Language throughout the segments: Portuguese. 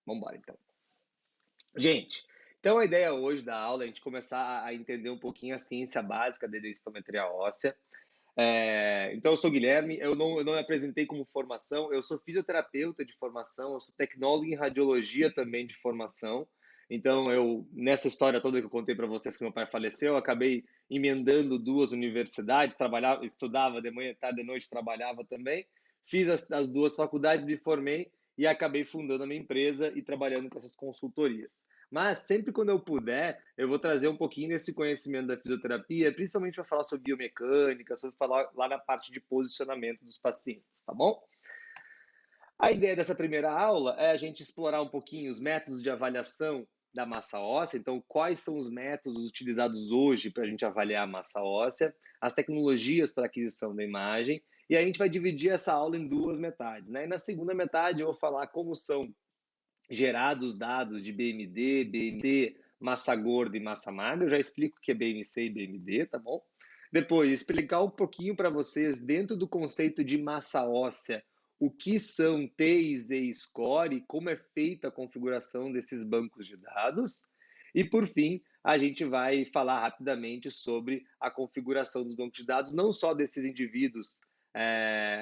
Vamos embora então. Gente, então a ideia hoje da aula é a gente começar a entender um pouquinho a ciência básica da densitometria óssea. Então, eu sou o Guilherme, eu não me apresentei como formação, eu sou fisioterapeuta de formação, eu sou tecnólogo em radiologia também de formação. Então, nessa história toda que eu contei para vocês que meu pai faleceu, eu acabei emendando duas universidades, trabalhava, estudava de manhã, tarde, de noite, trabalhava também. Fiz as duas faculdades, me formei e acabei fundando a minha empresa e trabalhando com essas consultorias. Mas sempre quando eu puder, eu vou trazer um pouquinho desse conhecimento da fisioterapia, principalmente para falar sobre biomecânica, sobre falar lá na parte de posicionamento dos pacientes, tá bom? A ideia dessa primeira aula é a gente explorar um pouquinho os métodos de avaliação da massa óssea, então quais são os métodos utilizados hoje para a gente avaliar a massa óssea, as tecnologias para aquisição da imagem, e a gente vai dividir essa aula em duas metades, né? E na segunda metade eu vou falar como são gerados dados de BMD, BMC, massa gorda e massa magra. Eu já explico o que é BMC e BMD, tá bom? Depois, explicar um pouquinho para vocês, dentro do conceito de massa óssea, o que são T e Z-score e como é feita a configuração desses bancos de dados. E, por fim, a gente vai falar rapidamente sobre a configuração dos bancos de dados, não só desses indivíduos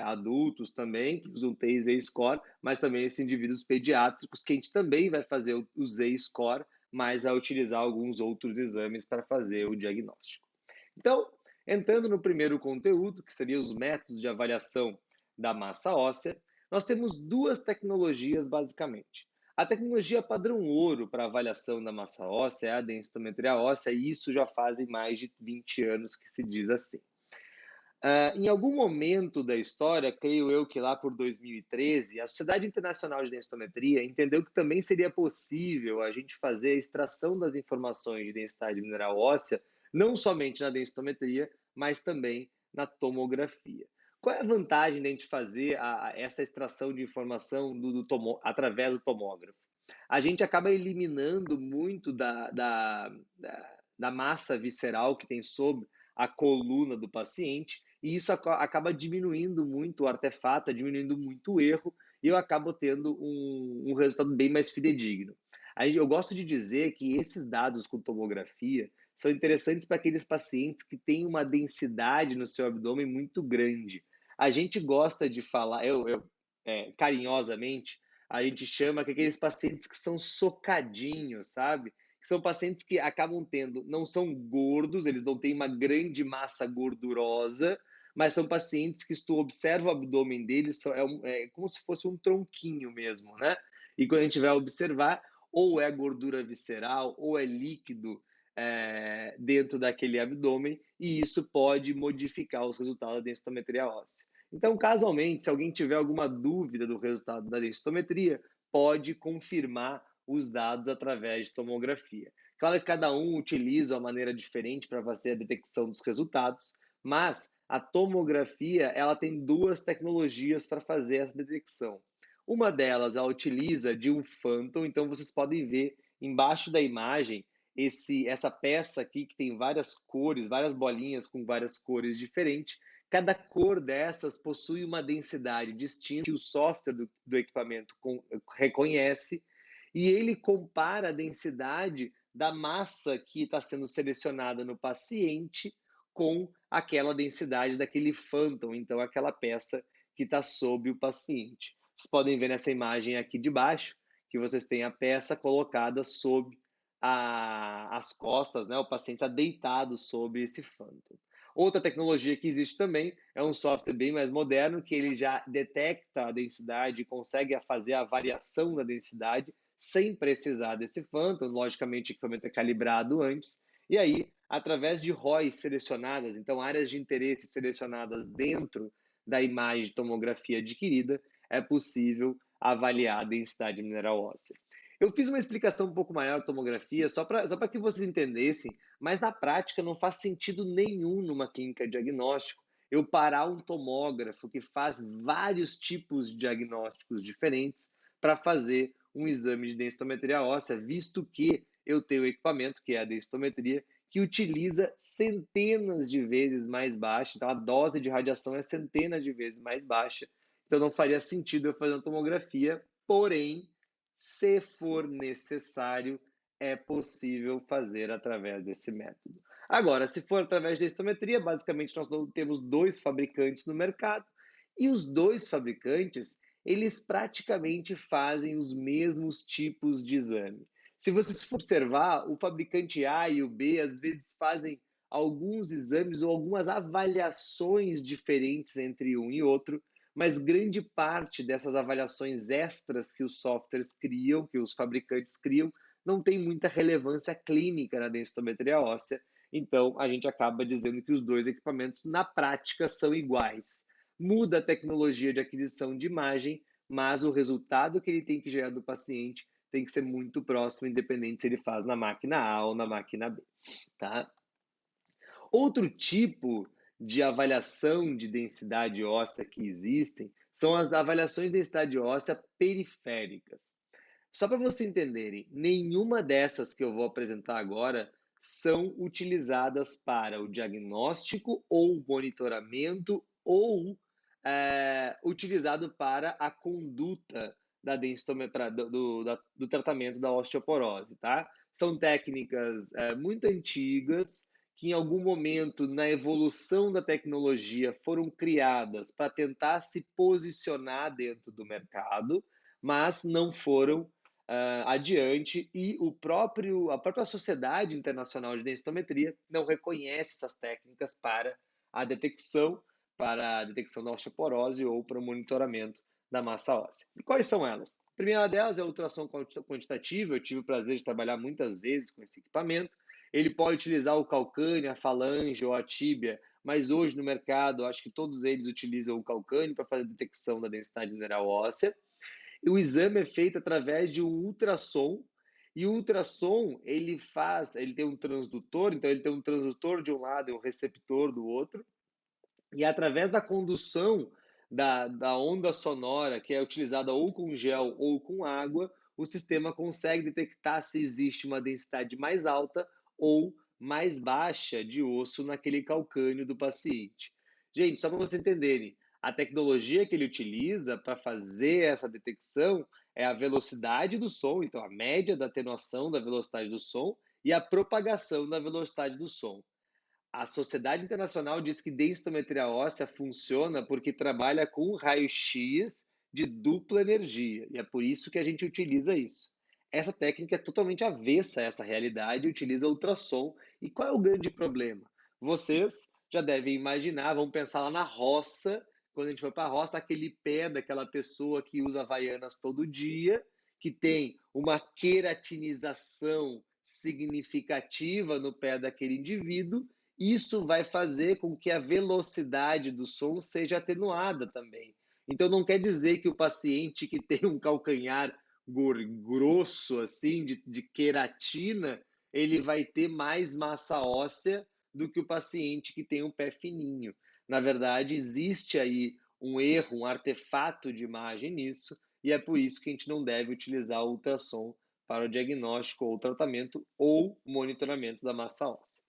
adultos também, que usam T e Z-score, mas também esses indivíduos pediátricos, que a gente também vai fazer o Z-score, mas vai utilizar alguns outros exames para fazer o diagnóstico. Então, entrando no primeiro conteúdo, que seria os métodos de avaliação da massa óssea, nós temos duas tecnologias basicamente. A tecnologia padrão ouro para avaliação da massa óssea é a densitometria óssea, e isso já fazem mais de 20 anos que se diz assim. Em algum momento da história, creio eu que lá por 2013, a Sociedade Internacional de Densitometria entendeu que também seria possível a gente fazer a extração das informações de densidade mineral óssea, não somente na densitometria, mas também na tomografia. Qual é a vantagem de a gente fazer essa extração de informação através do tomógrafo? A gente acaba eliminando muito da massa visceral que tem sob a coluna do paciente, e isso acaba diminuindo muito o artefato, diminuindo muito o erro, e eu acabo tendo um resultado bem mais fidedigno. Aí eu gosto de dizer que esses dados com tomografia são interessantes para aqueles pacientes que têm uma densidade no seu abdômen muito grande. A gente gosta de falar, carinhosamente, a gente chama que aqueles pacientes que são socadinhos, sabe? Que são pacientes que acabam tendo, não são gordos, eles não têm uma grande massa gordurosa, mas são pacientes que, se tu observa o abdômen deles, é como se fosse um tronquinho mesmo, né? E quando a gente vai observar, ou é gordura visceral, ou é líquido dentro daquele abdômen, e isso pode modificar os resultados da densitometria óssea. Então, casualmente, se alguém tiver alguma dúvida do resultado da densitometria, pode confirmar os dados através de tomografia. Claro que cada um utiliza uma maneira diferente para fazer a detecção dos resultados, mas a tomografia ela tem duas tecnologias para fazer essa detecção. Uma delas ela utiliza de um phantom, então vocês podem ver embaixo da imagem essa peça aqui que tem várias cores, várias bolinhas com várias cores diferentes. Cada cor dessas possui uma densidade distinta que o software do equipamento reconhece, e ele compara a densidade da massa que está sendo selecionada no paciente com aquela densidade daquele phantom, então aquela peça que está sob o paciente. Vocês podem ver nessa imagem aqui de baixo que vocês têm a peça colocada sob as costas, né? O paciente está deitado sobre esse phantom. Outra tecnologia que existe também é um software bem mais moderno, que ele já detecta a densidade e consegue fazer a variação da densidade sem precisar desse phantom. Logicamente, o equipamento é calibrado antes. E aí, através de ROIs selecionadas, então áreas de interesse selecionadas dentro da imagem de tomografia adquirida, é possível avaliar a densidade mineral óssea. Eu fiz uma explicação um pouco maior da tomografia, só para que vocês entendessem, mas na prática não faz sentido nenhum numa clínica diagnóstico eu parar um tomógrafo que faz vários tipos de diagnósticos diferentes para fazer um exame de densitometria óssea, visto que eu tenho o equipamento, que é a densitometria, que utiliza centenas de vezes mais baixa, então a dose de radiação é centenas de vezes mais baixa, então não faria sentido eu fazer uma tomografia, porém, Se for necessário, é possível fazer através desse método. Agora, se for através da densitometria, basicamente nós temos dois fabricantes no mercado e os dois fabricantes, eles praticamente fazem os mesmos tipos de exame. Se você for observar, o fabricante A e o B às vezes fazem alguns exames ou algumas avaliações diferentes entre um e outro, mas grande parte dessas avaliações extras que os softwares criam, que os fabricantes criam, não tem muita relevância clínica na densitometria óssea. Então, a gente acaba dizendo que os dois equipamentos, na prática, são iguais. Muda a tecnologia de aquisição de imagem, mas o resultado que ele tem que gerar do paciente tem que ser muito próximo, independente se ele faz na máquina A ou na máquina B, tá? Outro tipo de avaliação de densidade óssea que existem são as avaliações de densidade óssea periféricas. Só para vocês entenderem, nenhuma dessas que eu vou apresentar agora são utilizadas para o diagnóstico ou monitoramento ou utilizado para a conduta da densitometria, do tratamento da osteoporose, tá? São técnicas muito antigas que em algum momento na evolução da tecnologia foram criadas para tentar se posicionar dentro do mercado, mas não foram adiante e a própria Sociedade Internacional de Densitometria não reconhece essas técnicas a detecção, para a detecção da osteoporose ou para o monitoramento da massa óssea. E quais são elas? A primeira delas é a ultrassom quantitativa. Eu tive o prazer de trabalhar muitas vezes com esse equipamento. Ele pode utilizar o calcâneo, a falange ou a tíbia, mas hoje no mercado, acho que todos eles utilizam o calcâneo para fazer a detecção da densidade mineral óssea. E o exame é feito através de um ultrassom, e o ultrassom, ele tem um transdutor, então ele tem um transdutor de um lado e um receptor do outro, e através da condução da onda sonora, que é utilizada ou com gel ou com água, o sistema consegue detectar se existe uma densidade mais alta ou mais baixa de osso naquele calcânio do paciente. Gente, só para vocês entenderem, a tecnologia que ele utiliza para fazer essa detecção é a velocidade do som, então a média da atenuação da velocidade do som e a propagação da velocidade do som. A Sociedade Internacional diz que densitometria óssea funciona porque trabalha com raio-x de dupla energia, e é por isso que a gente utiliza isso. Essa técnica é totalmente avessa a essa realidade e utiliza ultrassom. E qual é o grande problema? Vocês já devem imaginar, vamos pensar lá na roça, quando a gente for para a roça, aquele pé daquela pessoa que usa Havaianas todo dia, que tem uma queratinização significativa no pé daquele indivíduo. Isso vai fazer com que a velocidade do som seja atenuada também. Então, não quer dizer que o paciente que tem um calcanhar grosso, assim, de queratina, ele vai ter mais massa óssea do que o paciente que tem um pé fininho. Na verdade, existe aí um erro, um artefato de imagem nisso, e é por isso que a gente não deve utilizar o ultrassom para o diagnóstico ou tratamento ou monitoramento da massa óssea.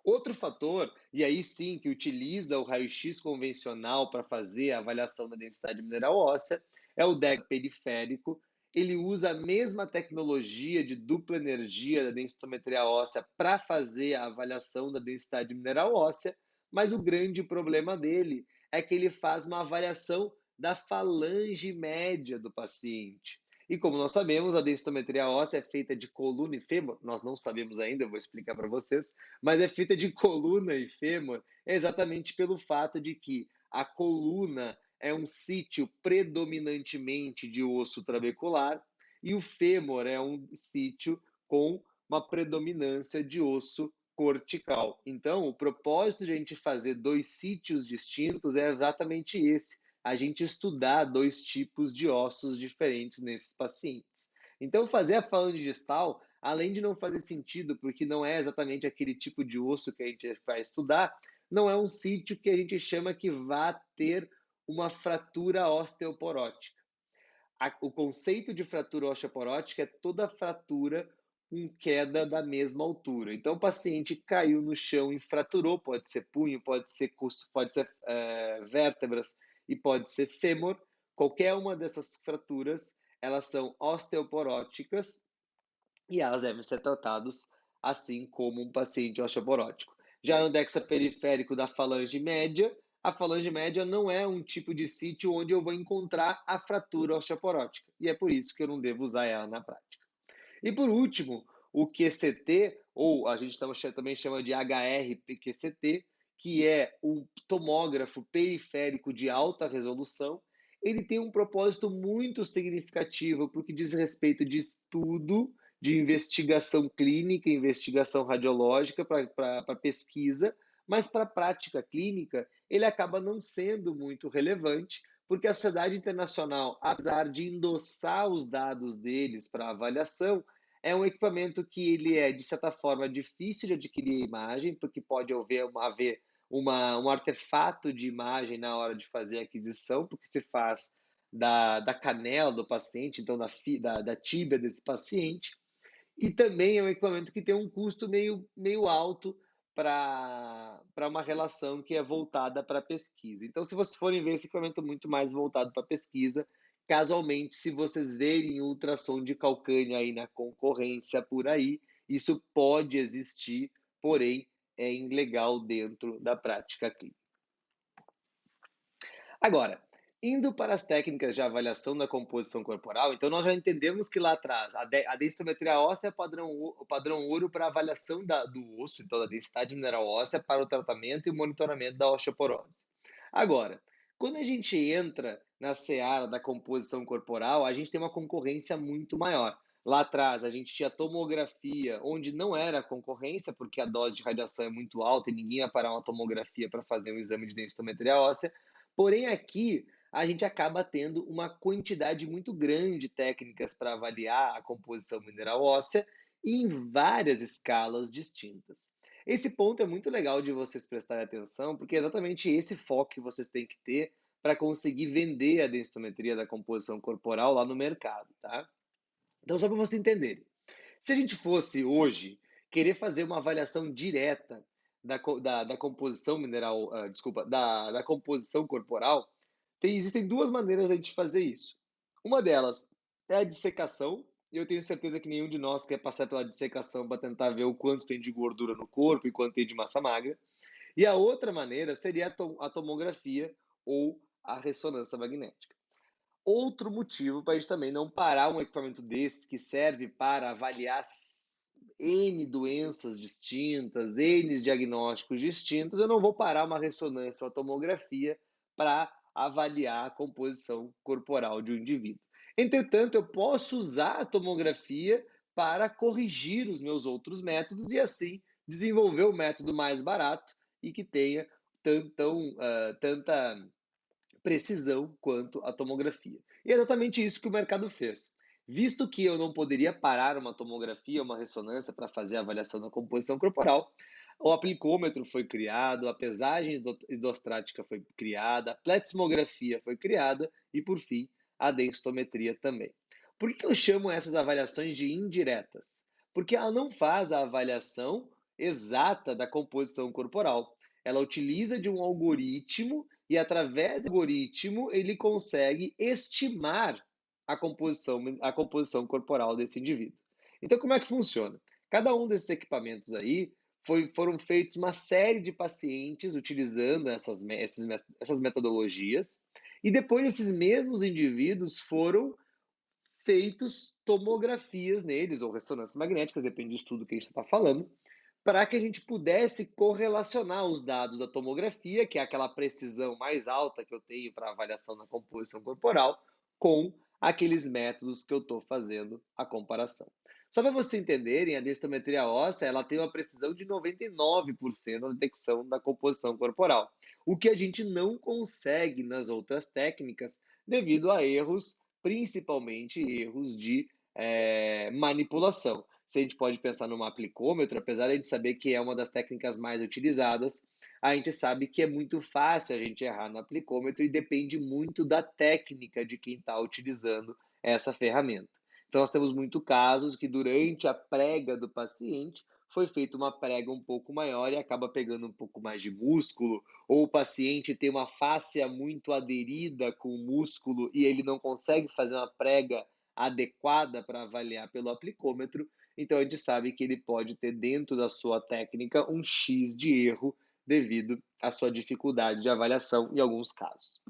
Outro fator, e aí sim que utiliza o raio-x convencional para fazer a avaliação da densidade mineral óssea, é o DEG periférico. Ele usa a mesma tecnologia de dupla energia da densitometria óssea para fazer a avaliação da densidade mineral óssea, mas o grande problema dele é que ele faz uma avaliação da falange média do paciente. E como nós sabemos, a densitometria óssea é feita de coluna e fêmur, nós não sabemos ainda, eu vou explicar para vocês, mas é feita de coluna e fêmur exatamente pelo fato de que a coluna é um sítio predominantemente de osso trabecular e o fêmur é um sítio com uma predominância de osso cortical. Então, o propósito de a gente fazer dois sítios distintos é exatamente esse: a gente estudar dois tipos de ossos diferentes nesses pacientes. Então, fazer a falange distal, além de não fazer sentido, porque não é exatamente aquele tipo de osso que a gente vai estudar, não é um sítio que a gente chama que vá ter uma fratura osteoporótica. O conceito de fratura osteoporótica é toda fratura com queda da mesma altura. Então, o paciente caiu no chão e fraturou, pode ser punho, pode ser vértebras e pode ser fêmur. Qualquer uma dessas fraturas, elas são osteoporóticas e elas devem ser tratadas assim como um paciente osteoporótico. Já no dexaperiférico da falange média, a falange média não é um tipo de sítio onde eu vou encontrar a fratura osteoporótica, e é por isso que eu não devo usar ela na prática. E por último, o QCT, ou a gente também chama de HRPQCT, que é o tomógrafo periférico de alta resolução, ele tem um propósito muito significativo porque diz respeito de estudo, de investigação clínica, investigação radiológica para pesquisa, mas para a prática clínica ele acaba não sendo muito relevante, porque a Sociedade Internacional, apesar de endossar os dados deles para avaliação, é um equipamento que ele é, de certa forma, difícil de adquirir a imagem, porque pode haver um artefato de imagem na hora de fazer a aquisição, porque se faz da canela do paciente, então da tíbia desse paciente. E também é um equipamento que tem um custo meio alto para uma relação que é voltada para pesquisa. Então, se vocês forem ver esse equipamento muito mais voltado para pesquisa, casualmente, se vocês verem ultrassom de calcânea aí na concorrência por aí, isso pode existir, porém é ilegal dentro da prática clínica. Agora, indo para as técnicas de avaliação da composição corporal, então nós já entendemos que lá atrás a densitometria óssea é o padrão ouro para avaliação do osso, então da densidade mineral óssea para o tratamento e o monitoramento da osteoporose. Agora, quando a gente entra na seara da composição corporal, a gente tem uma concorrência muito maior. Lá atrás a gente tinha tomografia, onde não era concorrência, porque a dose de radiação é muito alta e ninguém ia parar uma tomografia para fazer um exame de densitometria óssea. Porém, aqui a gente acaba tendo uma quantidade muito grande de técnicas para avaliar a composição mineral óssea e em várias escalas distintas. Esse ponto é muito legal de vocês prestarem atenção, porque é exatamente esse foco que vocês têm que ter para conseguir vender a densitometria da composição corporal lá no mercado, tá? Então, só para vocês entenderem. Se a gente fosse hoje querer fazer uma avaliação direta da composição mineral, desculpa, da composição corporal, existem duas maneiras de a gente fazer isso. Uma delas é a dissecação, e eu tenho certeza que nenhum de nós quer passar pela dissecação para tentar ver o quanto tem de gordura no corpo e quanto tem de massa magra. E a outra maneira seria a tomografia ou a ressonância magnética. Outro motivo para a gente também não parar um equipamento desse que serve para avaliar N doenças distintas, N diagnósticos distintos, eu não vou parar uma ressonância ou uma tomografia para avaliar a composição corporal de um indivíduo. Entretanto, eu posso usar a tomografia para corrigir os meus outros métodos e assim desenvolver o método mais barato e que tenha tanta precisão quanto a tomografia. E é exatamente isso que o mercado fez. Visto que eu não poderia parar uma tomografia, uma ressonância para fazer a avaliação da composição corporal, o aplicômetro foi criado, a pesagem hidrostática foi criada, a plethysmografia foi criada e, por fim, a densitometria também. Por que eu chamo essas avaliações de indiretas? Porque ela não faz a avaliação exata da composição corporal. Ela utiliza de um algoritmo e, através do algoritmo, ele consegue estimar a composição corporal desse indivíduo. Então, como é que funciona? Cada um desses equipamentos aí foram feitos uma série de pacientes utilizando essas metodologias, e depois esses mesmos indivíduos foram feitos tomografias neles, ou ressonâncias magnéticas, depende do estudo que a gente está falando, para que a gente pudesse correlacionar os dados da tomografia, que é aquela precisão mais alta que eu tenho para avaliação da composição corporal, com aqueles métodos que eu estou fazendo a comparação. Só para vocês entenderem, a densitometria óssea ela tem uma precisão de 99% na detecção da composição corporal, o que a gente não consegue nas outras técnicas devido a erros, principalmente erros de manipulação. Se a gente pode pensar num aplicômetro, apesar de a gente saber que é uma das técnicas mais utilizadas, a gente sabe que é muito fácil a gente errar no aplicômetro e depende muito da técnica de quem está utilizando essa ferramenta. Então, nós temos muitos casos que durante a prega do paciente foi feita uma prega um pouco maior e acaba pegando um pouco mais de músculo, ou o paciente tem uma fáscia muito aderida com o músculo e ele não consegue fazer uma prega adequada para avaliar pelo aplicômetro, então a gente sabe que ele pode ter dentro da sua técnica um X de erro devido à sua dificuldade de avaliação em alguns casos.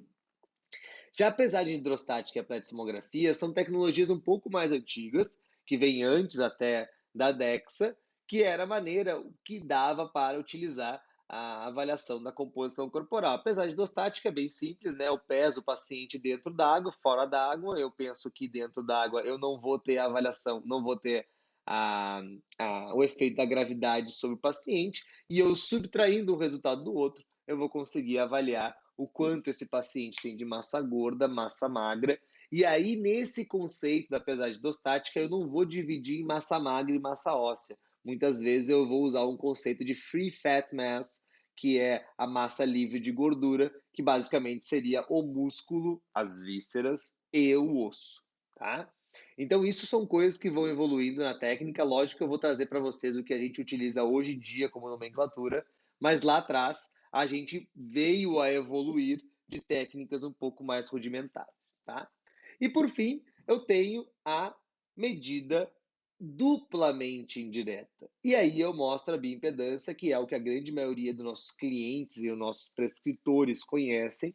Já apesar de hidrostática e a pletismografia, são tecnologias um pouco mais antigas, que vêm antes até da DEXA, que era a maneira que dava para utilizar a avaliação da composição corporal. Apesar de hidrostática, é bem simples, né? Eu peso o paciente dentro d'água, fora d'água. Eu penso que dentro d'água eu não vou ter a avaliação, não vou ter a, o efeito da gravidade sobre o paciente, e eu subtraindo um resultado do outro, eu vou conseguir avaliar o quanto esse paciente tem de massa gorda, massa magra. E aí, nesse conceito da pesagem hidrostática, eu não vou dividir em massa magra e massa óssea. Muitas vezes eu vou usar um conceito de free fat mass, que é a massa livre de gordura, que basicamente seria o músculo, as vísceras e o osso, tá? Então, isso são coisas que vão evoluindo na técnica. Lógico que eu vou trazer para vocês o que a gente utiliza hoje em dia como nomenclatura, mas lá atrás a gente veio a evoluir de técnicas um pouco mais rudimentares, tá? E por fim, eu tenho a medida duplamente indireta. E aí eu mostro a bioimpedância, que é o que a grande maioria dos nossos clientes e os nossos prescritores conhecem,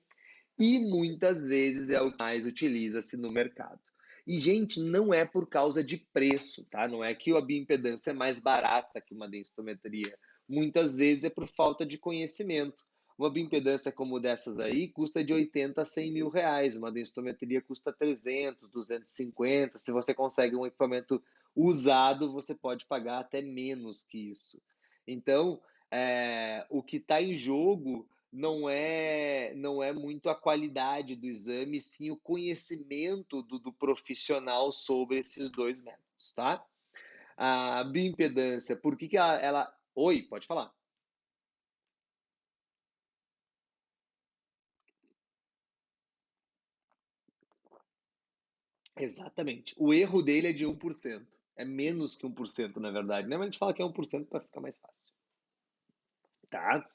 e muitas vezes é o que mais utiliza-se no mercado. E, gente, não é por causa de preço, tá? Não é que a bioimpedância é mais barata que uma densitometria. Muitas vezes é por falta de conhecimento. Uma bioimpedância como dessas aí custa de 80 a 100 mil reais. Uma densitometria custa 300, 250. Se você consegue um equipamento usado, você pode pagar até menos que isso. Então, o que está em jogo não é muito a qualidade do exame, sim o conhecimento do profissional sobre esses dois métodos, tá? A bioimpedância, por que que ela... Oi, pode falar. Exatamente. O erro dele é de 1%. É menos que 1%, na verdade, né? Mas a gente fala que é 1% para ficar mais fácil, tá?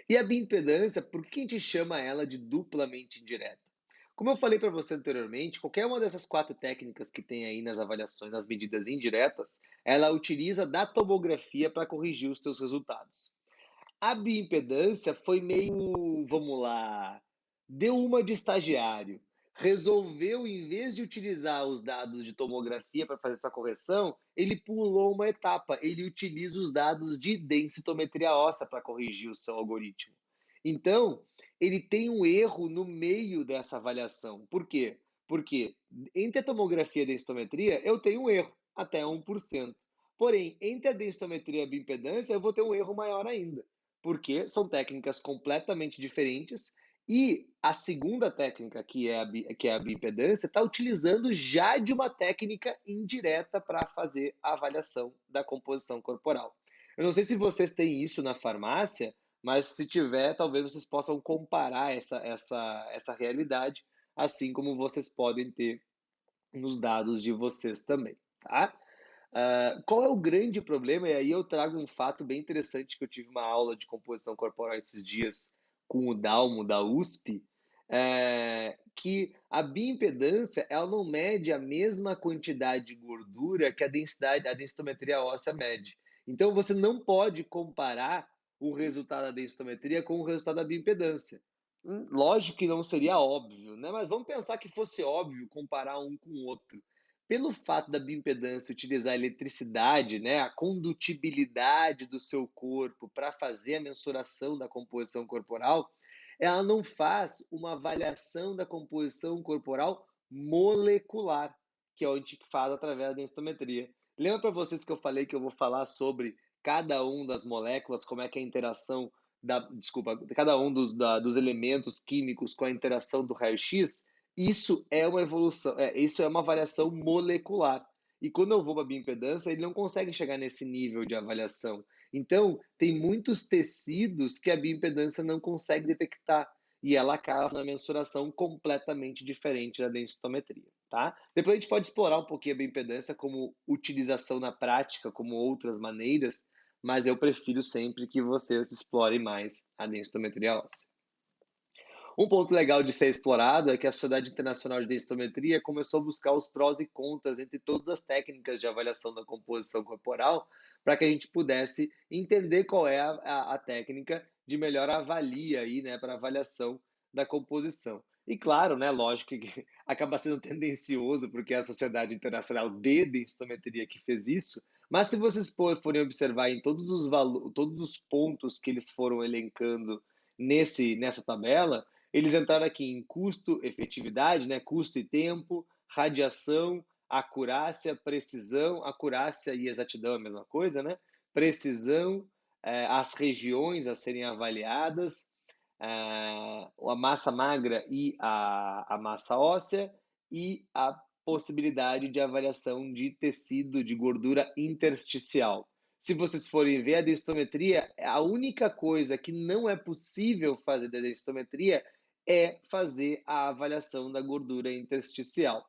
E a bioimpedância, por que a gente chama ela de duplamente indireta? Como eu falei para você anteriormente, qualquer uma dessas quatro técnicas que tem aí nas avaliações, nas medidas indiretas, ela utiliza da tomografia para corrigir os seus resultados. A bioimpedância foi meio, vamos lá, deu uma de estagiário. Resolveu, em vez de utilizar os dados de tomografia para fazer essa correção, ele pulou uma etapa. Ele utiliza os dados de densitometria óssea para corrigir o seu algoritmo. Então, ele tem um erro no meio dessa avaliação. Por quê? Porque entre a tomografia e a densitometria, eu tenho um erro, até 1%. Porém, entre a densitometria e a bioimpedância, eu vou ter um erro maior ainda, porque são técnicas completamente diferentes, e a segunda técnica, que é a bioimpedância, está utilizando já de uma técnica indireta para fazer a avaliação da composição corporal. Eu não sei se vocês têm isso na farmácia, mas se tiver, talvez vocês possam comparar essa realidade, assim como vocês podem ter nos dados de vocês também, tá? Qual é o grande problema? E aí eu trago um fato bem interessante que eu tive uma aula de composição corporal esses dias com o Dalmo da USP, que a bioimpedância ela não mede a mesma quantidade de gordura que a densitometria óssea mede. Então você não pode comparar o resultado da densitometria com o resultado da bioimpedância. Lógico que não seria óbvio, né? Mas vamos pensar que fosse óbvio comparar um com o outro. Pelo fato da bioimpedância utilizar a eletricidade, né, a condutibilidade do seu corpo para fazer a mensuração da composição corporal, ela não faz uma avaliação da composição corporal molecular, que é o que a gente faz através da densitometria. Lembra para vocês que eu falei que eu vou falar sobre cada um das moléculas, como é que é a interação desculpa, cada um dos elementos químicos com a interação do raio-x? Isso é uma evolução, isso é uma avaliação molecular. E quando eu vou para a bioimpedância, ele não consegue chegar nesse nível de avaliação. Então, tem muitos tecidos que a bioimpedância não consegue detectar. E ela acaba na mensuração completamente diferente da densitometria, tá? Depois a gente pode explorar um pouquinho a bioimpedância como utilização na prática, como outras maneiras, mas eu prefiro sempre que vocês explorem mais a densitometria óssea. Um ponto legal de ser explorado é que a Sociedade Internacional de Densitometria começou a buscar os prós e contras entre todas as técnicas de avaliação da composição corporal, para que a gente pudesse entender qual é a técnica de melhor avalia aí, né, para avaliação da composição. E claro, né, lógico que acaba sendo tendencioso, porque é a Sociedade Internacional de Densitometria que fez isso, mas se vocês forem observar em todos os pontos que eles foram elencando nessa tabela, eles entraram aqui em custo, efetividade, né? Custo e tempo, radiação, acurácia, precisão, acurácia e exatidão é a mesma coisa, né? Precisão, as regiões a serem avaliadas, a massa magra e a massa óssea e a possibilidade de avaliação de tecido de gordura intersticial. Se vocês forem ver a densitometria, a única coisa que não é possível fazer da densitometria é fazer a avaliação da gordura intersticial.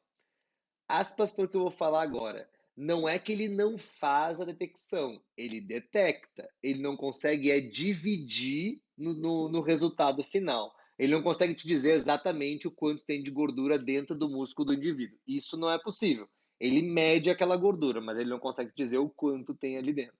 Aspas para o que eu vou falar agora. Não é que ele não faz a detecção, ele detecta. Ele não consegue dividir no resultado final. Ele não consegue te dizer exatamente o quanto tem de gordura dentro do músculo do indivíduo. Isso não é possível. Ele mede aquela gordura, mas ele não consegue dizer o quanto tem ali dentro.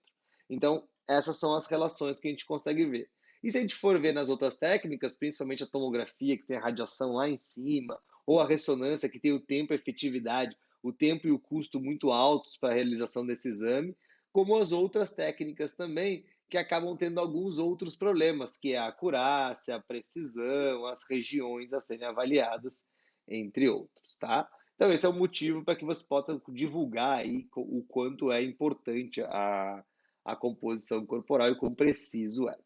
Então, essas são as relações que a gente consegue ver. E se a gente for ver nas outras técnicas, principalmente a tomografia, que tem a radiação lá em cima, ou a ressonância, que tem o tempo e efetividade, o tempo e o custo muito altos para a realização desse exame, como as outras técnicas também, que acabam tendo alguns outros problemas, que é a acurácia, a precisão, as regiões a serem avaliadas, entre outros, tá? Então, esse é o motivo para que você possa divulgar aí o quanto é importante a composição corporal e quão preciso é.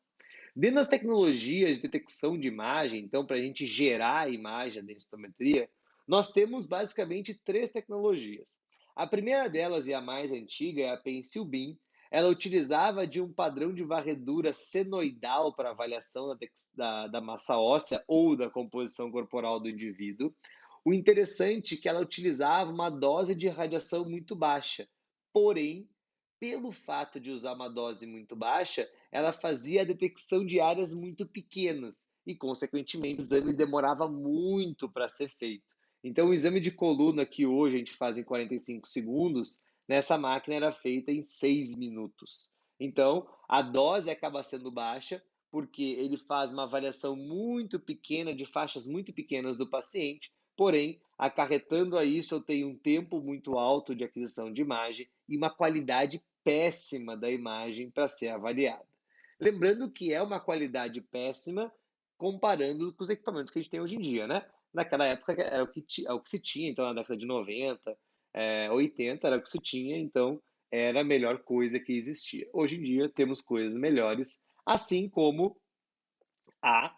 Dentro das tecnologias de detecção de imagem, então, para a gente gerar a imagem da densitometria, nós temos basicamente três tecnologias. A primeira delas, e a mais antiga, é a Pencil Beam. Ela utilizava de um padrão de varredura senoidal para avaliação da massa óssea ou da composição corporal do indivíduo. O interessante é que ela utilizava uma dose de radiação muito baixa, porém, pelo fato de usar uma dose muito baixa, ela fazia a detecção de áreas muito pequenas e, consequentemente, o exame demorava muito para ser feito. Então, o exame de coluna que hoje a gente faz em 45 segundos, nessa máquina era feita em 6 minutos. Então, a dose acaba sendo baixa, porque ele faz uma avaliação muito pequena, de faixas muito pequenas do paciente, porém, acarretando a isso, eu tenho um tempo muito alto de aquisição de imagem e uma qualidade péssima da imagem para ser avaliada. Lembrando que é uma qualidade péssima comparando com os equipamentos que a gente tem hoje em dia, né? Naquela época é o que se tinha, então na década de 90, 80 era o que se tinha, então era a melhor coisa que existia. Hoje em dia temos coisas melhores, assim como a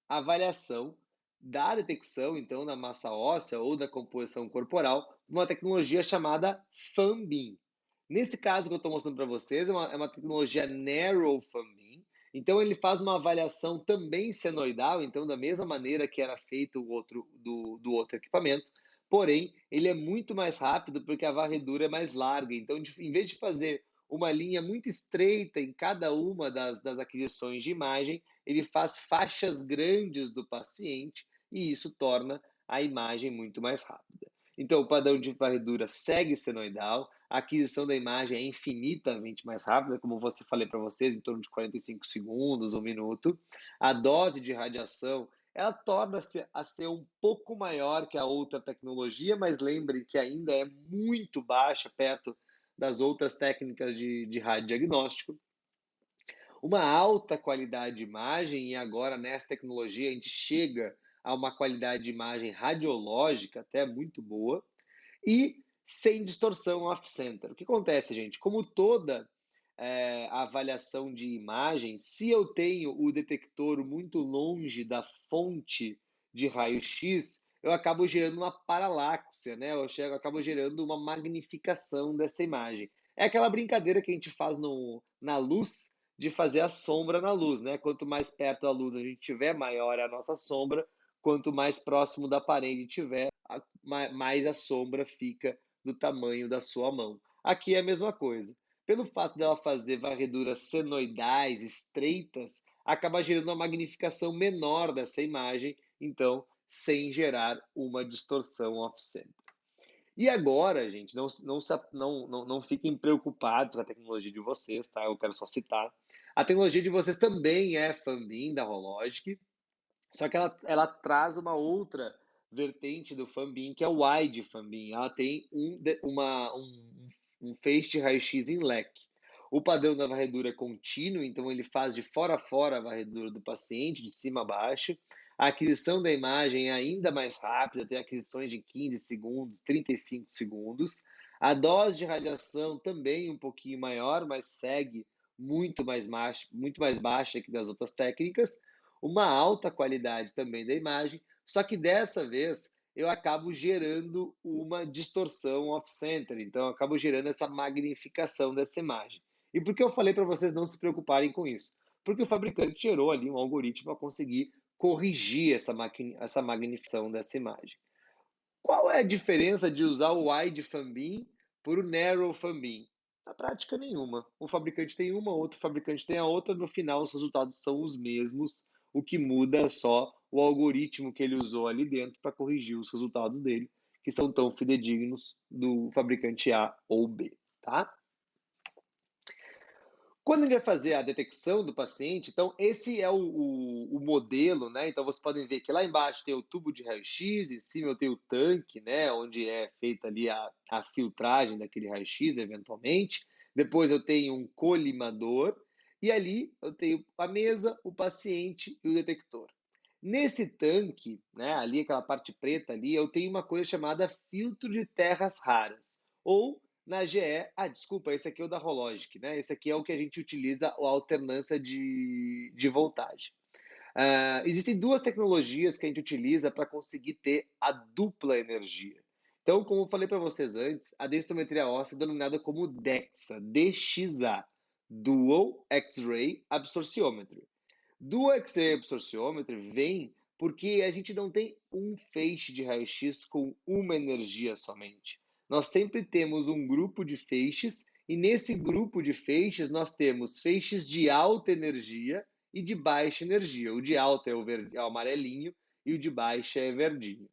avaliação da detecção, então, da massa óssea ou da composição corporal, uma tecnologia chamada FAMBIM. Nesse caso que eu estou mostrando para vocês, é uma tecnologia Narrow FAMBIM. Então, ele faz uma avaliação também senoidal, então, da mesma maneira que era feito do outro equipamento, porém, ele é muito mais rápido porque a varredura é mais larga. Então, em vez de fazer uma linha muito estreita em cada uma das aquisições de imagem, ele faz faixas grandes do paciente e isso torna a imagem muito mais rápida. Então, o padrão de varredura segue senoidal, a aquisição da imagem é infinitamente mais rápida, como você falei para vocês, em torno de 45 segundos, um minuto. A dose de radiação, ela torna-se a ser um pouco maior que a outra tecnologia, mas lembrem que ainda é muito baixa perto das outras técnicas de radiodiagnóstico. Uma alta qualidade de imagem, e agora nessa tecnologia a gente chega a uma qualidade de imagem radiológica até muito boa, e sem distorção off-center. O que acontece, gente? Como toda a avaliação de imagem, se eu tenho o detector muito longe da fonte de raio-x, eu acabo gerando uma paralaxia, né? Acabo gerando uma magnificação dessa imagem. É aquela brincadeira que a gente faz na luz, de fazer a sombra na luz, né? Quanto mais perto da luz a gente tiver, maior é a nossa sombra. Quanto mais próximo da parede tiver, mais a sombra fica do tamanho da sua mão. Aqui é a mesma coisa. Pelo fato dela fazer varreduras senoidais, estreitas, acaba gerando uma magnificação menor dessa imagem, então, sem gerar uma distorção off-center. E agora, gente, não fiquem preocupados com a tecnologia de vocês, tá? Eu quero só citar. A tecnologia de vocês também é FunBeam da Hologic, só que ela traz uma outra vertente do FunBeam, que é o Wide FunBeam. Ela tem um feixe de raio-x em leque. O padrão da varredura é contínuo, então ele faz de fora a fora a varredura do paciente, de cima a baixo. A aquisição da imagem é ainda mais rápida, tem aquisições de 15 segundos, 35 segundos. A dose de radiação também um pouquinho maior, mas segue muito mais baixa que das outras técnicas. Uma alta qualidade também da imagem, só que dessa vez eu acabo gerando uma distorção off-center, então eu acabo gerando essa magnificação dessa imagem. E por que eu falei para vocês não se preocuparem com isso? Porque o fabricante gerou ali um algoritmo para conseguir corrigir essa magnificação dessa imagem. Qual é a diferença de usar o Wide FunBeam por o Narrow FunBeam? Na prática, nenhuma. Um fabricante tem uma, outro fabricante tem a outra, no final os resultados são os mesmos. O que muda é só o algoritmo que ele usou ali dentro para corrigir os resultados dele, que são tão fidedignos do fabricante A ou B, tá? Quando ele vai fazer a detecção do paciente, então esse é o modelo, né? Então vocês podem ver que lá embaixo tem o tubo de raio-x, em cima eu tenho o tanque, né? Onde é feita ali a filtragem daquele raio-x, eventualmente. Depois eu tenho um colimador, e ali eu tenho a mesa, o paciente e o detector. Nesse tanque, né, ali aquela parte preta ali, eu tenho uma coisa chamada filtro de terras raras, ou na GE, desculpa, esse aqui é o da Hologic, né? Esse aqui é o que a gente utiliza a alternância de voltagem. Existem duas tecnologias que a gente utiliza para conseguir ter a dupla energia. Então, como eu falei para vocês antes, a densitometria óssea é denominada como DEXA, DXA, Dual X-Ray Absorptiometry. Do X-ray absorptiometry vem porque a gente não tem um feixe de raio-x com uma energia somente. Nós sempre temos um grupo de feixes e nesse grupo de feixes nós temos feixes de alta energia e de baixa energia. O de alta é o amarelinho e o de baixa é verdinho.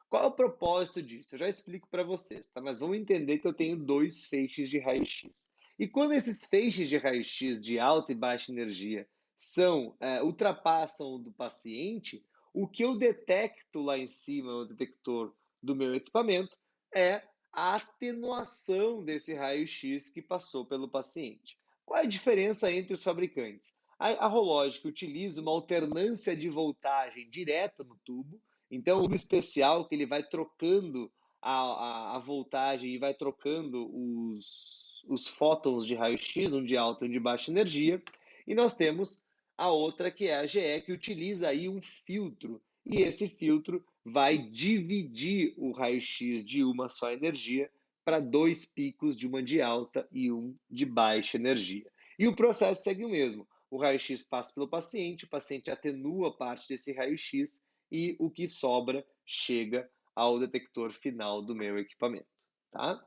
Qual é o propósito disso? Eu já explico para vocês, tá? Mas vamos entender que eu tenho dois feixes de raio-x. E quando esses feixes de raio-x de alta e baixa energia ultrapassam o do paciente, o que eu detecto lá em cima no detector do meu equipamento é a atenuação desse raio-x que passou pelo paciente. Qual é a diferença entre os fabricantes? A Hologic utiliza uma alternância de voltagem direta no tubo, então, o especial que ele vai trocando a voltagem e vai trocando os fótons de raio-x, um de alta e um de baixa energia. E nós temos a outra, que é a GE, que utiliza aí um filtro. E esse filtro vai dividir o raio-x de uma só energia para dois picos, de uma de alta e um de baixa energia. E o processo segue o mesmo. O raio-x passa pelo paciente, o paciente atenua parte desse raio-x e o que sobra chega ao detector final do meu equipamento, tá?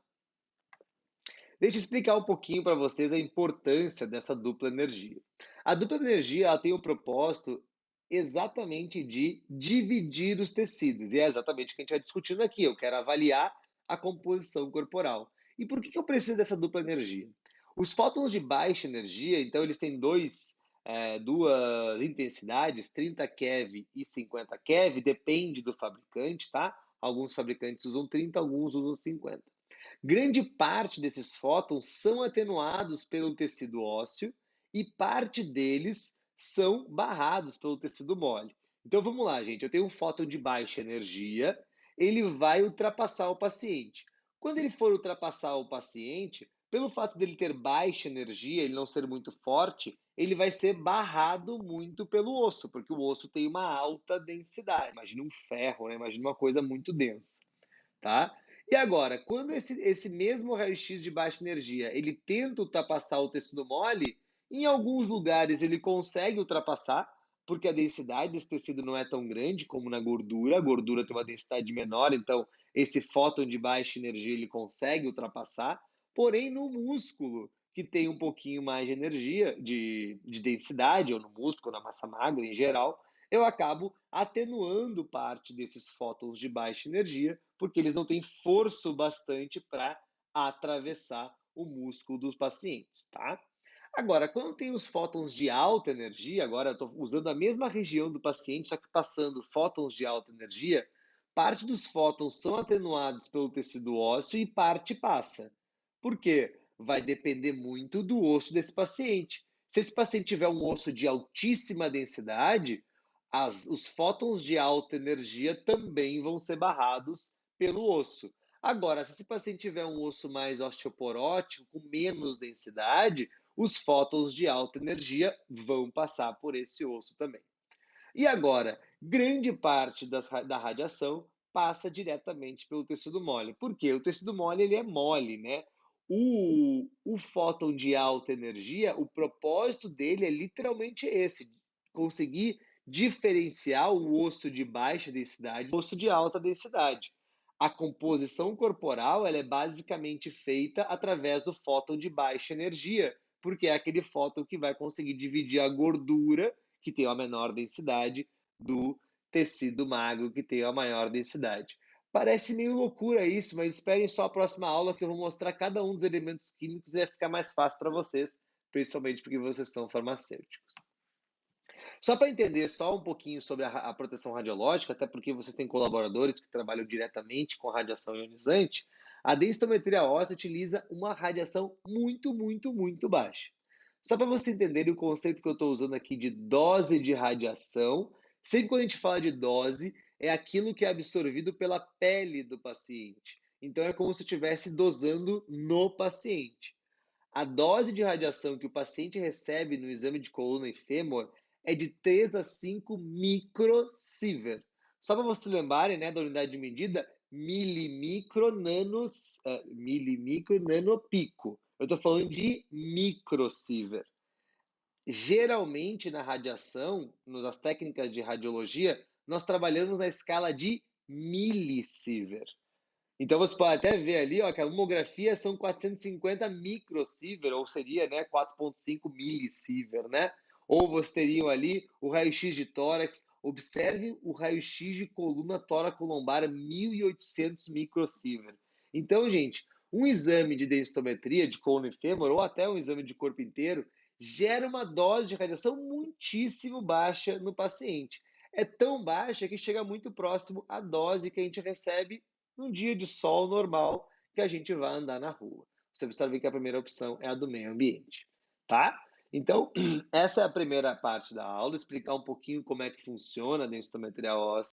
Deixa eu explicar um pouquinho para vocês a importância dessa dupla energia. A dupla energia ela tem o propósito exatamente de dividir os tecidos, e é exatamente o que a gente está discutindo aqui. Eu quero avaliar a composição corporal. E por que eu preciso dessa dupla energia? Os fótons de baixa energia, então, eles têm duas intensidades, 30 keV e 50 keV, depende do fabricante, tá? Alguns fabricantes usam 30, alguns usam 50. Grande parte desses fótons são atenuados pelo tecido ósseo e parte deles são barrados pelo tecido mole. Então vamos lá, gente. Eu tenho um fóton de baixa energia, ele vai ultrapassar o paciente. Quando ele for ultrapassar o paciente, pelo fato dele ter baixa energia, ele não ser muito forte, ele vai ser barrado muito pelo osso, porque o osso tem uma alta densidade. Imagina um ferro, né? Imagina uma coisa muito densa, tá? E agora, quando esse mesmo raio-x de baixa energia, ele tenta ultrapassar o tecido mole, em alguns lugares ele consegue ultrapassar, porque a densidade desse tecido não é tão grande como na gordura. A gordura tem uma densidade menor, então esse fóton de baixa energia ele consegue ultrapassar. Porém, no músculo, que tem um pouquinho mais de energia, de densidade, ou no músculo, ou na massa magra em geral, eu acabo atenuando parte desses fótons de baixa energia, porque eles não têm força bastante para atravessar o músculo dos pacientes, tá? Agora, quando tem os fótons de alta energia, agora eu estou usando a mesma região do paciente, só que passando fótons de alta energia, parte dos fótons são atenuados pelo tecido ósseo e parte passa. Por quê? Vai depender muito do osso desse paciente. Se esse paciente tiver um osso de altíssima densidade, os fótons de alta energia também vão ser barrados pelo osso. Agora, se esse paciente tiver um osso mais osteoporótico, com menos densidade, os fótons de alta energia vão passar por esse osso também. E agora, grande parte da radiação passa diretamente pelo tecido mole. Por quê? O tecido mole ele é mole, né? O fóton de alta energia, o propósito dele é literalmente esse: conseguir diferenciar o osso de baixa densidade do osso de alta densidade. A composição corporal ela é basicamente feita através do fóton de baixa energia, porque é aquele fóton que vai conseguir dividir a gordura, que tem a menor densidade, do tecido magro, que tem a maior densidade. Parece meio loucura isso, mas esperem só a próxima aula que eu vou mostrar cada um dos elementos químicos e vai ficar mais fácil para vocês, principalmente porque vocês são farmacêuticos. Só para entender só um pouquinho sobre a proteção radiológica, até porque vocês têm colaboradores que trabalham diretamente com radiação ionizante, a densitometria óssea utiliza uma radiação muito, muito, muito baixa. Só para você entender o conceito que eu estou usando aqui de dose de radiação, sempre quando a gente fala de dose, é aquilo que é absorvido pela pele do paciente. Então é como se estivesse dosando no paciente. A dose de radiação que o paciente recebe no exame de coluna e fêmur é de 3 a 5 microsievert. Só para vocês lembrarem, né, da unidade de medida, milimicro nanopico. Eu estou falando de microsievert. Geralmente, na radiação, nas técnicas de radiologia, nós trabalhamos na escala de milisievert. Então você pode até ver ali, ó, que a mamografia são 450 microsievert, ou seria, né, 4,5 milisievert, né? Ou você teria ali o raio-x de tórax. Observe o raio-x de coluna tóraco-lombar, 1.800 microsievert. Então, gente, um exame de densitometria de coluna e fêmur, ou até um exame de corpo inteiro, gera uma dose de radiação muitíssimo baixa no paciente. É tão baixa que chega muito próximo à dose que a gente recebe num dia de sol normal que a gente vai andar na rua. Você observa que a primeira opção é a do meio ambiente, tá? Então, essa é a primeira parte da aula, explicar um pouquinho como é que funciona a densitometria óssea.